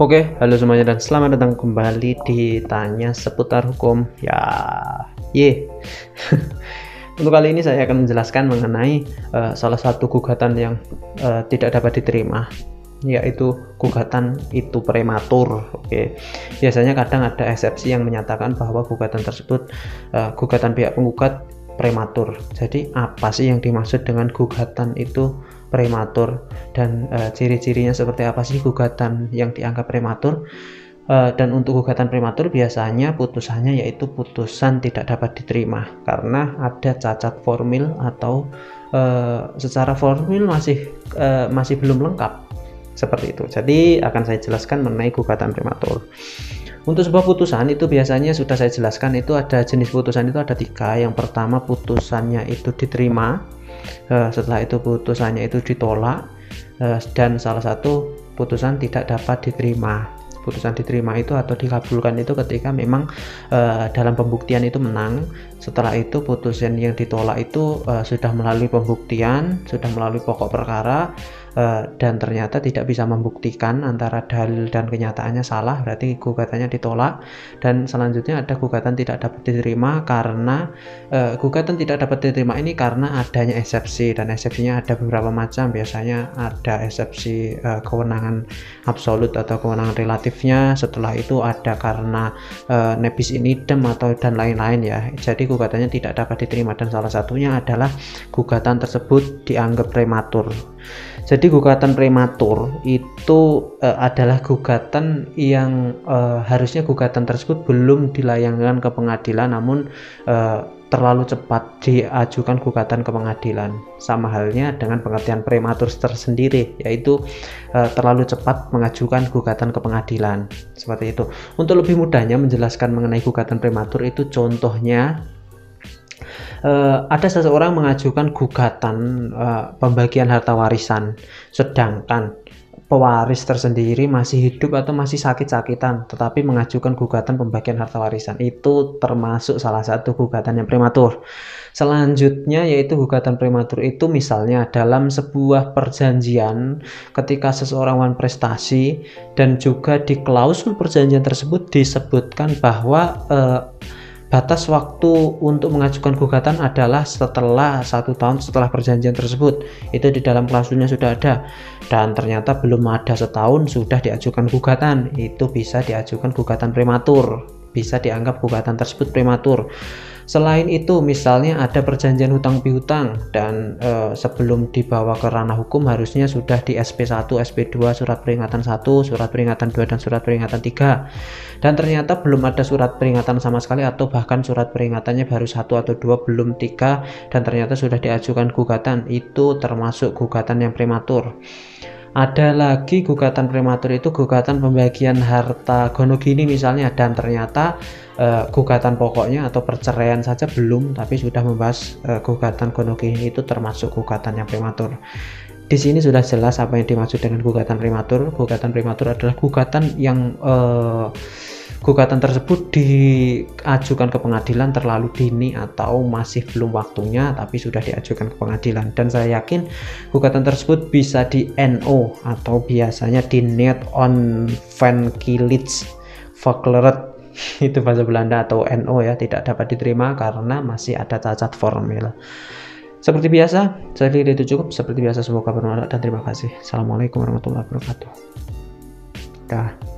Oke, halo semuanya dan selamat datang kembali di Tanya Seputar Hukum. Ya, ye. Untuk kali ini saya akan menjelaskan mengenai salah satu gugatan yang tidak dapat diterima, yaitu gugatan itu prematur. Oke, biasanya kadang ada eksepsi yang menyatakan bahwa gugatan tersebut, gugatan pihak penggugat prematur. Jadi apa sih yang dimaksud dengan gugatan itu prematur, dan ciri-cirinya seperti apa sih gugatan yang dianggap prematur? Dan untuk gugatan prematur biasanya putusannya yaitu putusan tidak dapat diterima karena ada cacat formil atau secara formil masih belum lengkap, seperti itu. Jadi akan saya jelaskan mengenai gugatan prematur. Untuk sebuah putusan itu biasanya sudah saya jelaskan, itu ada jenis putusan itu ada 3. Yang pertama, putusannya itu diterima, setelah itu putusannya itu ditolak, dan salah satu putusan tidak dapat diterima. Putusan diterima itu atau dikabulkan itu ketika memang dalam pembuktian itu menang. Setelah itu putusan yang ditolak itu sudah melalui pembuktian, sudah melalui pokok perkara, dan ternyata tidak bisa membuktikan antara dalil dan kenyataannya salah, berarti gugatannya ditolak. Dan selanjutnya ada gugatan tidak dapat diterima karena gugatan tidak dapat diterima ini karena adanya eksepsi, dan eksepsinya ada beberapa macam. Biasanya ada eksepsi kewenangan absolut atau kewenangan relatifnya. Setelah itu ada karena nebis in idem atau dan lain-lain ya. Jadi gugatannya tidak dapat diterima, dan salah satunya adalah gugatan tersebut dianggap prematur. Jadi gugatan prematur itu adalah gugatan yang harusnya gugatan tersebut belum dilayangkan ke pengadilan, namun terlalu cepat diajukan gugatan ke pengadilan. Sama halnya dengan pengertian prematur tersendiri, yaitu terlalu cepat mengajukan gugatan ke pengadilan, seperti itu. Untuk lebih mudahnya menjelaskan mengenai gugatan prematur itu, contohnya ada seseorang mengajukan gugatan pembagian harta warisan, sedangkan pewaris tersendiri masih hidup atau masih sakit-sakitan, tetapi mengajukan gugatan pembagian harta warisan. Itu termasuk salah satu gugatan yang prematur. Selanjutnya yaitu gugatan prematur itu misalnya dalam sebuah perjanjian ketika seseorang prestasi, dan juga di klausul perjanjian tersebut disebutkan bahwa batas waktu untuk mengajukan gugatan adalah setelah 1 tahun setelah perjanjian tersebut. Itu di dalam klausulnya sudah ada, dan ternyata belum ada setahun sudah diajukan gugatan. Itu bisa diajukan gugatan prematur, bisa dianggap gugatan tersebut prematur. Selain itu misalnya ada perjanjian hutang piutang, dan sebelum dibawa ke ranah hukum harusnya sudah di SP1, SP2, surat peringatan 1, surat peringatan 2, dan surat peringatan 3, dan ternyata belum ada surat peringatan sama sekali, atau bahkan surat peringatannya baru 1 atau 2, belum 3, dan ternyata sudah diajukan gugatan. Itu termasuk gugatan yang prematur. Ada lagi gugatan prematur itu gugatan pembagian harta gono gini misalnya, dan ternyata gugatan pokoknya atau perceraian saja belum, tapi sudah membahas gugatan gono gini. Itu termasuk gugatan yang prematur. Di sini sudah jelas apa yang dimaksud dengan gugatan prematur. Gugatan prematur adalah gugatan yang gugatan tersebut diajukan ke pengadilan terlalu dini atau masih belum waktunya, tapi sudah diajukan ke pengadilan. Dan saya yakin gugatan tersebut bisa di NO atau biasanya di Net on van Kilits Verkleret, itu bahasa Belanda, atau NO ya, tidak dapat diterima karena masih ada cacat formil. Seperti biasa, saya kira itu cukup. Seperti biasa, semoga bermanfaat dan terima kasih. Assalamualaikum warahmatullahi wabarakatuh. Dah.